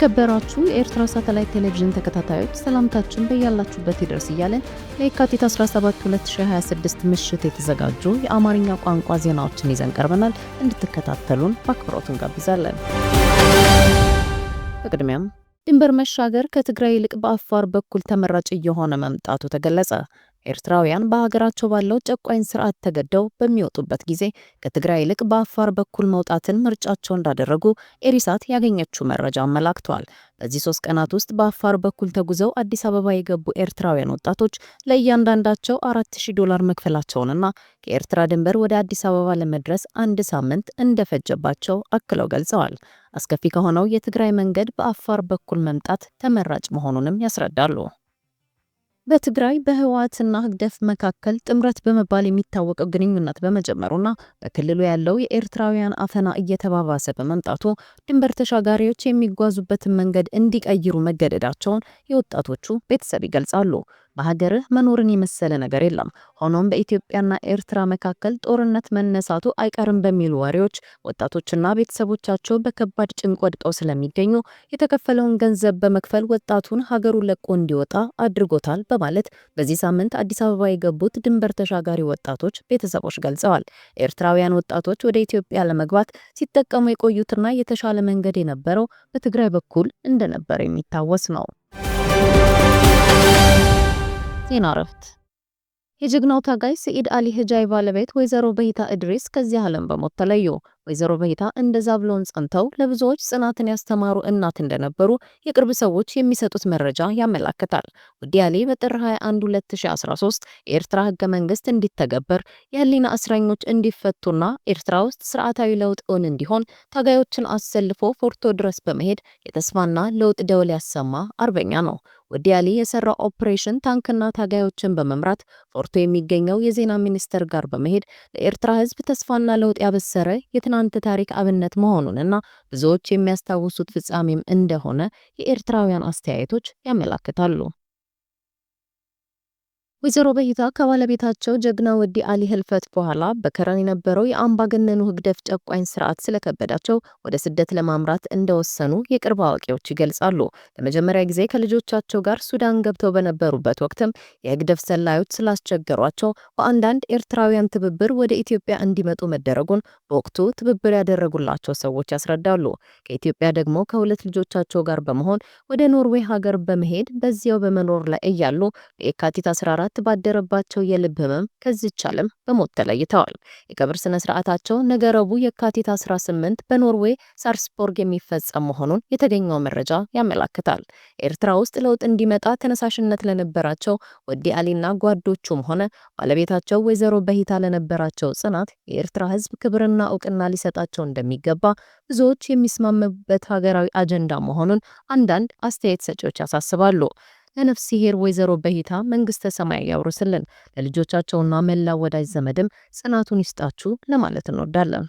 የተከበራችሁ የኤርትራ ሳተላይት ቴሌቪዥን ተከታታዮች ሰላምታችን በያላችሁበት ይድረስ እያለን ለየካቲት 17 2026 ምሽት የተዘጋጁ የአማርኛ ቋንቋ ዜናዎችን ይዘን ቀርበናል። እንድትከታተሉን በአክብሮት እንጋብዛለን። በቅድሚያም ድንበር መሻገር ከትግራይ ይልቅ በአፋር በኩል ተመራጭ እየሆነ መምጣቱ ተገለጸ። ኤርትራውያን በሀገራቸው ባለው ጨቋኝ ስርዓት ተገደው በሚወጡበት ጊዜ ከትግራይ ይልቅ በአፋር በኩል መውጣትን ምርጫቸው እንዳደረጉ ኤሪሳት ያገኘችው መረጃ አመላክቷል። በዚህ 3 ቀናት ውስጥ በአፋር በኩል ተጉዘው አዲስ አበባ የገቡ ኤርትራውያን ወጣቶች ለእያንዳንዳቸው $4000 መክፈላቸውንና ከኤርትራ ድንበር ወደ አዲስ አበባ ለመድረስ 1 ሳምንት እንደፈጀባቸው አክለው ገልጸዋል። አስከፊ ከሆነው የትግራይ መንገድ በአፋር በኩል መምጣት ተመራጭ መሆኑንም ያስረዳሉ። በትግራይ በህወሓትና ህግደፍ መካከል ጥምረት በመባል የሚታወቀው ግንኙነት በመጀመሩና በክልሉ ያለው የኤርትራውያን አፈና እየተባባሰ በመምጣቱ ድንበር ተሻጋሪዎች የሚጓዙበትን መንገድ እንዲቀይሩ መገደዳቸውን የወጣቶቹ ቤተሰብ ይገልጻሉ። በሀገርህ መኖርን የመሰለ ነገር የለም። ሆኖም በኢትዮጵያና ኤርትራ መካከል ጦርነት መነሳቱ አይቀርም በሚሉ ወሬዎች ወጣቶችና ቤተሰቦቻቸው በከባድ ጭንቅ ወድቀው ስለሚገኙ የተከፈለውን ገንዘብ በመክፈል ወጣቱን ሀገሩን ለቆ እንዲወጣ አድርጎታል በማለት በዚህ ሳምንት አዲስ አበባ የገቡት ድንበር ተሻጋሪ ወጣቶች ቤተሰቦች ገልጸዋል። ኤርትራውያን ወጣቶች ወደ ኢትዮጵያ ለመግባት ሲጠቀሙ የቆዩትና የተሻለ መንገድ የነበረው በትግራይ በኩል እንደነበር የሚታወስ ነው። ዜና እረፍት። የጀግናው ታጋይ ሰኢድ አሊ ህጃይ ባለቤት ወይዘሮ በሂታ እድሪስ ከዚህ ዓለም በሞት ተለዩ። ወይዘሮ በሂታ እንደ ዛብሎን ጸንተው ለብዙዎች ጽናትን ያስተማሩ እናት እንደነበሩ የቅርብ ሰዎች የሚሰጡት መረጃ ያመለክታል። ውዲ አሊ በጥር 21 2013 የኤርትራ ህገ መንግስት እንዲተገበር የህሊና እስረኞች እንዲፈቱና ኤርትራ ውስጥ ስርዓታዊ ለውጥ እንዲሆን ታጋዮችን አሰልፎ ፎርቶ ድረስ በመሄድ የተስፋና ለውጥ ደወል ያሰማ አርበኛ ነው። ውዲ አሊ የሰራው ኦፕሬሽን ታንክና ታጋዮችን በመምራት ፎርቶ የሚገኘው የዜና ሚኒስቴር ጋር በመሄድ ለኤርትራ ህዝብ ተስፋና ለውጥ ያበሰረ የትናንት ታሪክ አብነት መሆኑንና ብዙዎች የሚያስታውሱት ፍጻሜም እንደሆነ የኤርትራውያን አስተያየቶች ያመለክታሉ። ወይዘሮ በሂታ ከባለቤታቸው ጀግና ውዲ አሊ ህልፈት በኋላ በከረን የነበረው የአምባገነኑ ህግደፍ ጨቋኝ ስርዓት ስለከበዳቸው ወደ ስደት ለማምራት እንደወሰኑ የቅርብ አዋቂዎች ይገልጻሉ። ለመጀመሪያ ጊዜ ከልጆቻቸው ጋር ሱዳን ገብተው በነበሩበት ወቅትም የህግደፍ ሰላዮች ስላስቸገሯቸው በአንዳንድ ኤርትራውያን ትብብር ወደ ኢትዮጵያ እንዲመጡ መደረጉን በወቅቱ ትብብር ያደረጉላቸው ሰዎች ያስረዳሉ። ከኢትዮጵያ ደግሞ ከሁለት ልጆቻቸው ጋር በመሆን ወደ ኖርዌይ ሀገር በመሄድ በዚያው በመኖር ላይ እያሉ የካቲት 14 ባደረባቸው የልብ ህመም ከዚች ዓለም በሞት ተለይተዋል። የቀብር ስነ ስርዓታቸው ነገ ረቡዕ የካቲት 18 በኖርዌይ ሳርስቦርግ የሚፈጸም መሆኑን የተገኘው መረጃ ያመለክታል። ኤርትራ ውስጥ ለውጥ እንዲመጣ ተነሳሽነት ለነበራቸው ውዲ አሊና ጓዶቹም ሆነ ባለቤታቸው ወይዘሮ በሂታ ለነበራቸው ጽናት የኤርትራ ህዝብ ክብርና እውቅና ሊሰጣቸው እንደሚገባ ብዙዎች የሚስማሙበት ሀገራዊ አጀንዳ መሆኑን አንዳንድ አስተያየት ሰጪዎች ያሳስባሉ። ለነፍስ ይሄር ወይዘሮ በሂታ መንግስተ ሰማይ ያውርስልን፣ ለልጆቻቸውና መላው ወዳጅ ዘመድም ጽናቱን ይስጣችሁ ለማለት እንወዳለን።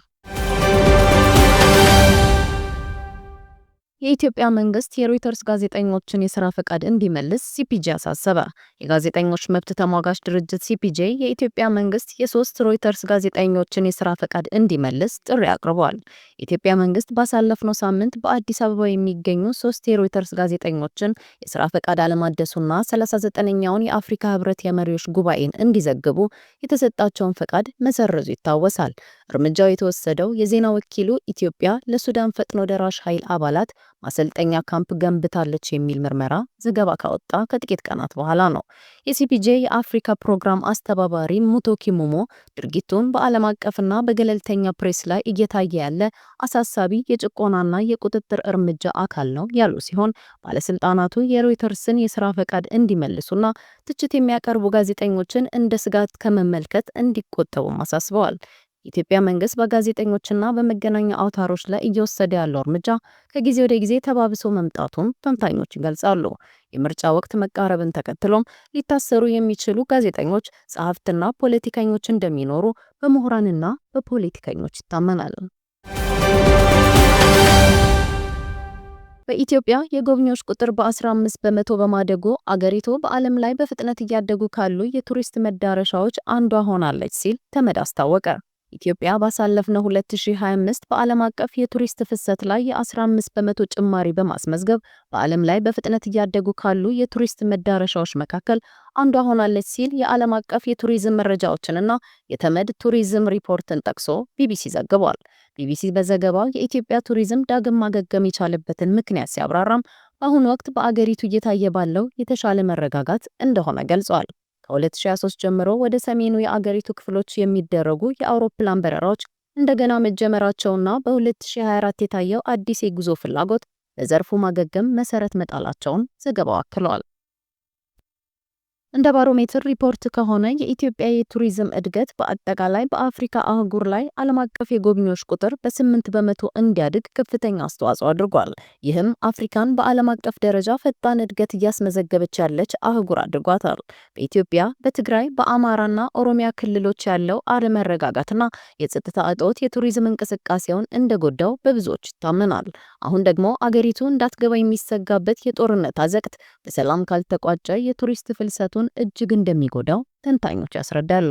የኢትዮጵያ መንግስት የሮይተርስ ጋዜጠኞችን የሥራ ፈቃድ እንዲመልስ ሲፒጄ አሳሰበ። የጋዜጠኞች መብት ተሟጋች ድርጅት ሲፒጄ የኢትዮጵያ መንግስት የ3 ሮይተርስ ጋዜጠኞችን የሥራ ፈቃድ እንዲመልስ ጥሪ አቅርቧል። የኢትዮጵያ መንግስት ባሳለፍነው ሳምንት በአዲስ አበባ የሚገኙ 3 የሮይተርስ ጋዜጠኞችን የሥራ ፈቃድ አለማደሱና 39ኛውን የአፍሪካ ህብረት የመሪዎች ጉባኤን እንዲዘግቡ የተሰጣቸውን ፈቃድ መሰረዙ ይታወሳል። እርምጃው የተወሰደው የዜና ወኪሉ ኢትዮጵያ ለሱዳን ፈጥኖ ደራሽ ኃይል አባላት ማሰልጠኛ ካምፕ ገንብታለች የሚል ምርመራ ዘገባ ካወጣ ከጥቂት ቀናት በኋላ ነው። የሲፒጄ የአፍሪካ ፕሮግራም አስተባባሪ ሙቶኪ ሙሞ ድርጊቱን በዓለም አቀፍና በገለልተኛ ፕሬስ ላይ እየታየ ያለ አሳሳቢ የጭቆናና የቁጥጥር እርምጃ አካል ነው ያሉ ሲሆን ባለስልጣናቱ የሮይተርስን የሥራ ፈቃድ እንዲመልሱና ትችት የሚያቀርቡ ጋዜጠኞችን እንደ ስጋት ከመመልከት እንዲቆጠቡም አሳስበዋል። የኢትዮጵያ መንግስት በጋዜጠኞችና በመገናኛ አውታሮች ላይ እየወሰደ ያለው እርምጃ ከጊዜ ወደ ጊዜ ተባብሶ መምጣቱን ተንታኞች ይገልጻሉ። የምርጫ ወቅት መቃረብን ተከትሎም ሊታሰሩ የሚችሉ ጋዜጠኞች፣ ጸሐፍትና ፖለቲከኞች እንደሚኖሩ በምሁራንና በፖለቲከኞች ይታመናል። በኢትዮጵያ የጎብኚዎች ቁጥር በ15 በመቶ በማደጉ አገሪቱ በዓለም ላይ በፍጥነት እያደጉ ካሉ የቱሪስት መዳረሻዎች አንዷ ሆናለች ሲል ተመድ አስታወቀ። ኢትዮጵያ ባሳለፍነው 2025 በዓለም አቀፍ የቱሪስት ፍሰት ላይ የ15 በመቶ ጭማሪ በማስመዝገብ በዓለም ላይ በፍጥነት እያደጉ ካሉ የቱሪስት መዳረሻዎች መካከል አንዷ ሆናለች ሲል የዓለም አቀፍ የቱሪዝም መረጃዎችንና የተመድ ቱሪዝም ሪፖርትን ጠቅሶ ቢቢሲ ዘግቧል። ቢቢሲ በዘገባው የኢትዮጵያ ቱሪዝም ዳግም ማገገም የቻለበትን ምክንያት ሲያብራራም በአሁኑ ወቅት በአገሪቱ እየታየ ባለው የተሻለ መረጋጋት እንደሆነ ገልጿል። ከ2023 ጀምሮ ወደ ሰሜኑ የአገሪቱ ክፍሎች የሚደረጉ የአውሮፕላን በረራዎች እንደገና መጀመራቸውና በ2024 የታየው አዲስ የጉዞ ፍላጎት ለዘርፉ ማገገም መሰረት መጣላቸውን ዘገባው አክሏል። እንደ ባሮሜትር ሪፖርት ከሆነ የኢትዮጵያ የቱሪዝም እድገት በአጠቃላይ በአፍሪካ አህጉር ላይ ዓለም አቀፍ የጎብኚዎች ቁጥር በ8 በመቶ እንዲያድግ ከፍተኛ አስተዋጽኦ አድርጓል። ይህም አፍሪካን በዓለም አቀፍ ደረጃ ፈጣን እድገት እያስመዘገበች ያለች አህጉር አድርጓታል። በኢትዮጵያ በትግራይ በአማራና ኦሮሚያ ክልሎች ያለው አለመረጋጋትና የጸጥታ እጦት የቱሪዝም እንቅስቃሴውን እንደጎዳው በብዙዎች ይታመናል። አሁን ደግሞ አገሪቱ እንዳትገባ የሚሰጋበት የጦርነት አዘቅት በሰላም ካልተቋጨ የቱሪስት ፍልሰቱ እጅግ እንደሚጎዳው ተንታኞች ያስረዳሉ።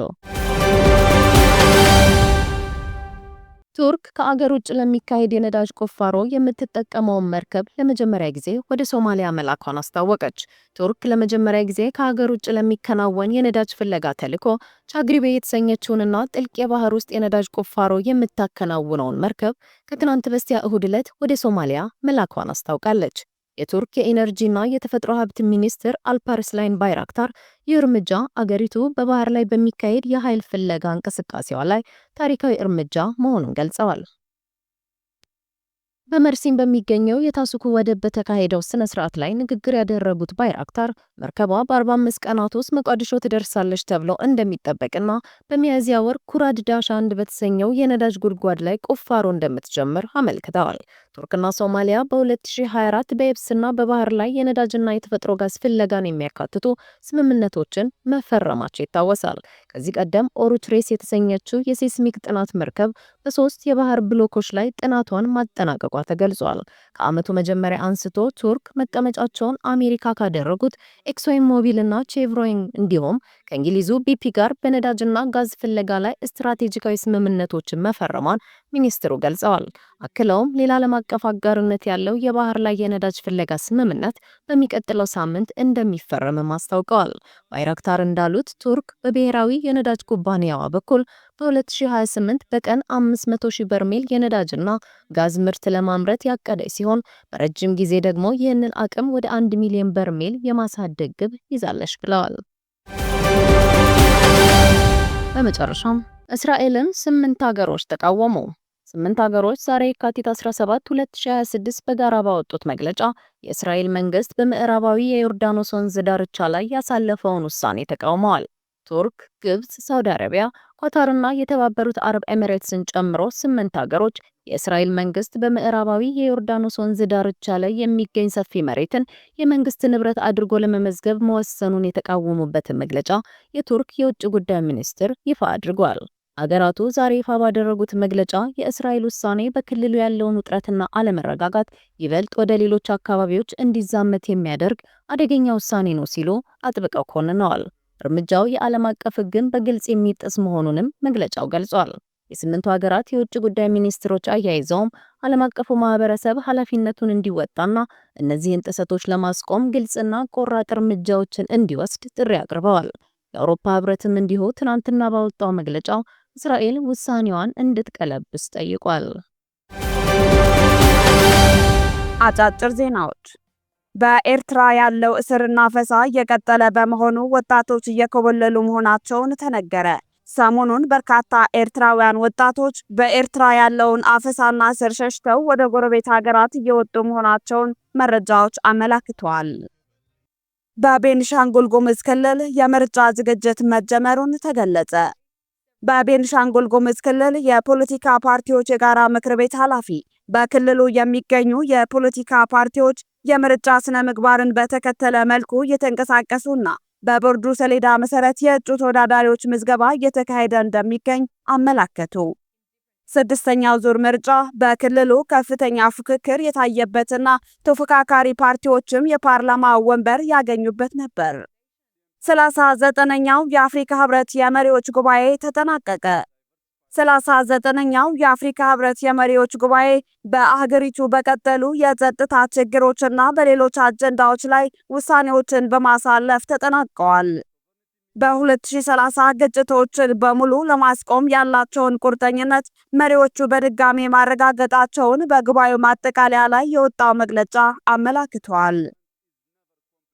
ቱርክ ከአገር ውጭ ለሚካሄድ የነዳጅ ቁፋሮ የምትጠቀመውን መርከብ ለመጀመሪያ ጊዜ ወደ ሶማሊያ መላኳን አስታወቀች። ቱርክ ለመጀመሪያ ጊዜ ከአገር ውጭ ለሚከናወን የነዳጅ ፍለጋ ተልዕኮ ቻግሪቤ የተሰኘችውንና ጥልቅ የባህር ውስጥ የነዳጅ ቁፋሮ የምታከናውነውን መርከብ ከትናንት በስቲያ እሁድ ዕለት ወደ ሶማሊያ መላኳን አስታውቃለች። የቱርክ የኢነርጂና የተፈጥሮ ሀብት ሚኒስትር አልፓርስላይን ባይራክታር ይህ እርምጃ አገሪቱ በባህር ላይ በሚካሄድ የኃይል ፍለጋ እንቅስቃሴዋ ላይ ታሪካዊ እርምጃ መሆኑን ገልጸዋል። በመርሲን በሚገኘው የታሱኩ ወደብ በተካሄደው ስነ ስርዓት ላይ ንግግር ያደረጉት ባይራክታር መርከቧ በ45 ቀናት ውስጥ ሞቃዲሾ ትደርሳለች ተብሎ እንደሚጠበቅና በሚያዝያ ወር ኩራድ ዳሽ 1 በተሰኘው የነዳጅ ጉድጓድ ላይ ቁፋሮ እንደምትጀምር አመልክተዋል። ቱርክና ሶማሊያ በ2024 በየብስና በባህር ላይ የነዳጅና የተፈጥሮ ጋዝ ፍለጋን የሚያካትቱ ስምምነቶችን መፈረማቸው ይታወሳል። ከዚህ ቀደም ኦሩትሬስ የተሰኘችው የሴስሚክ ጥናት መርከብ በ3 የባህር ብሎኮች ላይ ጥናቷን ማጠናቀቋ ተገልጿል። ከዓመቱ መጀመሪያ አንስቶ ቱርክ መቀመጫቸውን አሜሪካ ካደረጉት ኤክሶን ሞቢልና ቼቭሮን እንዲሁም ከእንግሊዙ ቢፒ ጋር በነዳጅና ጋዝ ፍለጋ ላይ ስትራቴጂካዊ ስምምነቶችን መፈረሟን ሚኒስትሩ ገልጸዋል። አክለውም ሌላ ዓለም አቀፍ አጋርነት ያለው የባህር ላይ የነዳጅ ፍለጋ ስምምነት በሚቀጥለው ሳምንት እንደሚፈረም አስታውቀዋል። ባይራክታር እንዳሉት ቱርክ በብሔራዊ የነዳጅ ኩባንያዋ በኩል በ2028 በቀን 500,000 በርሜል የነዳጅና ጋዝ ምርት ለማምረት ያቀደች ሲሆን በረጅም ጊዜ ደግሞ ይህንን አቅም ወደ 1 ሚሊዮን በርሜል የማሳደግ ግብ ይዛለች ብለዋል። በመጨረሻም እስራኤልን 8 ሀገሮች ተቃወሙ። 8 ሀገሮች ዛሬ የካቲት 17 2026 በጋራ ባወጡት መግለጫ የእስራኤል መንግስት በምዕራባዊ የዮርዳኖስ ወንዝ ዳርቻ ላይ ያሳለፈውን ውሳኔ ተቃውመዋል። ቱርክ፣ ግብጽ፣ ሳውዲ አረቢያ፣ ኳታርና የተባበሩት አረብ ኤሚሬትስን ጨምሮ 8 ሀገሮች የእስራኤል መንግስት በምዕራባዊ የዮርዳኖስ ወንዝ ዳርቻ ላይ የሚገኝ ሰፊ መሬትን የመንግስት ንብረት አድርጎ ለመመዝገብ መወሰኑን የተቃወሙበትን መግለጫ የቱርክ የውጭ ጉዳይ ሚኒስትር ይፋ አድርጓል። አገራቱ ዛሬ ይፋ ባደረጉት መግለጫ የእስራኤል ውሳኔ በክልሉ ያለውን ውጥረትና አለመረጋጋት ይበልጥ ወደ ሌሎች አካባቢዎች እንዲዛመት የሚያደርግ አደገኛ ውሳኔ ነው ሲሉ አጥብቀው ኮንነዋል። እርምጃው የዓለም አቀፍ ሕግን በግልጽ የሚጥስ መሆኑንም መግለጫው ገልጿል። የስምንቱ ሀገራት የውጭ ጉዳይ ሚኒስትሮች አያይዘውም ዓለም አቀፉ ማህበረሰብ ኃላፊነቱን እንዲወጣና እነዚህን ጥሰቶች ለማስቆም ግልጽና ቆራጥ እርምጃዎችን እንዲወስድ ጥሪ አቅርበዋል። የአውሮፓ ህብረትም እንዲሁ ትናንትና ባወጣው መግለጫው እስራኤል ውሳኔዋን እንድትቀለብስ ጠይቋል። አጫጭር ዜናዎች። በኤርትራ ያለው እስርና ፈሳ እየቀጠለ በመሆኑ ወጣቶች እየኮበለሉ መሆናቸውን ተነገረ። ሰሞኑን በርካታ ኤርትራውያን ወጣቶች በኤርትራ ያለውን አፈሳና እስር ሸሽተው ወደ ጎረቤት ሀገራት እየወጡ መሆናቸውን መረጃዎች አመላክተዋል። በቤንሻንጉል ጉሙዝ ክልል የምርጫ ዝግጅት መጀመሩን ተገለጸ። በቤንሻንጉል ጉሙዝ ክልል የፖለቲካ ፓርቲዎች የጋራ ምክር ቤት ኃላፊ በክልሉ የሚገኙ የፖለቲካ ፓርቲዎች የምርጫ ስነ ምግባርን በተከተለ መልኩ እየተንቀሳቀሱና በቦርዱ ሰሌዳ መሰረት የእጩ ተወዳዳሪዎች ምዝገባ እየተካሄደ እንደሚገኝ አመላከቱ። ስድስተኛው ዙር ምርጫ በክልሉ ከፍተኛ ፉክክር የታየበትና ተፎካካሪ ፓርቲዎችም የፓርላማ ወንበር ያገኙበት ነበር። 39ኛው የአፍሪካ ህብረት የመሪዎች ጉባኤ ተጠናቀቀ። 39ኛው የአፍሪካ ህብረት የመሪዎች ጉባኤ በአህጉሪቱ በቀጠሉ የጸጥታ ችግሮችና በሌሎች አጀንዳዎች ላይ ውሳኔዎችን በማሳለፍ ተጠናቀዋል። በ2030 ግጭቶችን በሙሉ ለማስቆም ያላቸውን ቁርጠኝነት መሪዎቹ በድጋሚ ማረጋገጣቸውን በጉባኤው ማጠቃለያ ላይ የወጣው መግለጫ አመላክቷል።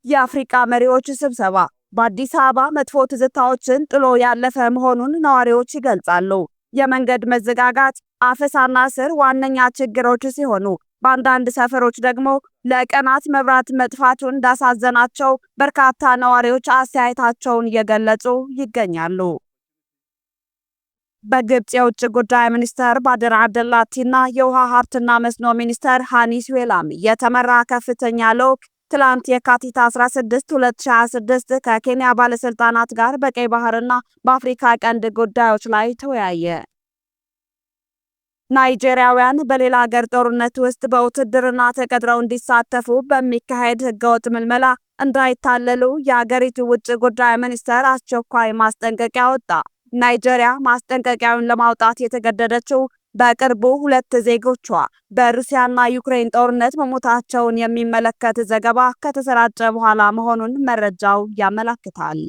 የአፍሪካ መሪዎች ስብሰባ በአዲስ አበባ መጥፎ ትዝታዎችን ጥሎ ያለፈ መሆኑን ነዋሪዎች ይገልጻሉ። የመንገድ መዘጋጋት፣ አፈሳና እስር ዋነኛ ችግሮች ሲሆኑ በአንዳንድ ሰፈሮች ደግሞ ለቀናት መብራት መጥፋቱን እንዳሳዘናቸው በርካታ ነዋሪዎች አስተያየታቸውን እየገለጹ ይገኛሉ። በግብጽ የውጭ ጉዳይ ሚኒስተር ባድር አብደላቲና የውሃ ሀብትና መስኖ ሚኒስተር ሃኒስ ዌላም የተመራ ከፍተኛ ልዑክ ትላንት የካቲት 16 2026 ከኬንያ ባለስልጣናት ጋር በቀይ ባህርና በአፍሪካ ቀንድ ጉዳዮች ላይ ተወያየ። ናይጄሪያውያን በሌላ ሀገር ጦርነት ውስጥ በውትድርና ተቀጥረው እንዲሳተፉ በሚካሄድ ህገወጥ ምልመላ እንዳይታለሉ የሀገሪቱ ውጭ ጉዳይ ሚኒስተር አስቸኳይ ማስጠንቀቂያ ወጣ። ናይጄሪያ ማስጠንቀቂያውን ለማውጣት የተገደደችው በቅርቡ 2 ዜጎቿ በሩሲያና ዩክሬን ጦርነት መሞታቸውን የሚመለከት ዘገባ ከተሰራጨ በኋላ መሆኑን መረጃው ያመለክታል።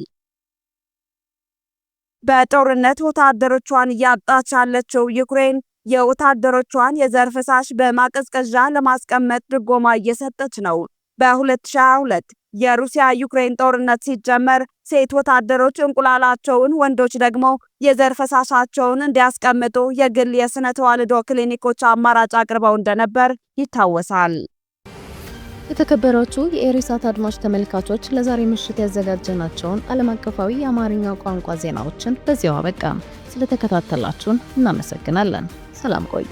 በጦርነት ወታደሮቿን እያጣች ያለችው ዩክሬን የወታደሮቿን የዘር ፍሳሽ በማቀዝቀዣ ለማስቀመጥ ድጎማ እየሰጠች ነው። በ2022 የሩሲያ ዩክሬን ጦርነት ሲጀመር ሴት ወታደሮች እንቁላላቸውን፣ ወንዶች ደግሞ የዘር ፈሳሻቸውን እንዲያስቀምጡ የግል የስነ ተዋልዶ ክሊኒኮች አማራጭ አቅርበው እንደነበር ይታወሳል። የተከበራችሁ የኤሪሳት አድማጭ ተመልካቾች ለዛሬ ምሽት ያዘጋጀናቸውን ዓለም አቀፋዊ የአማርኛ ቋንቋ ዜናዎችን በዚያው አበቃ። ስለተከታተላችሁን እናመሰግናለን። ሰላም ቆዩ።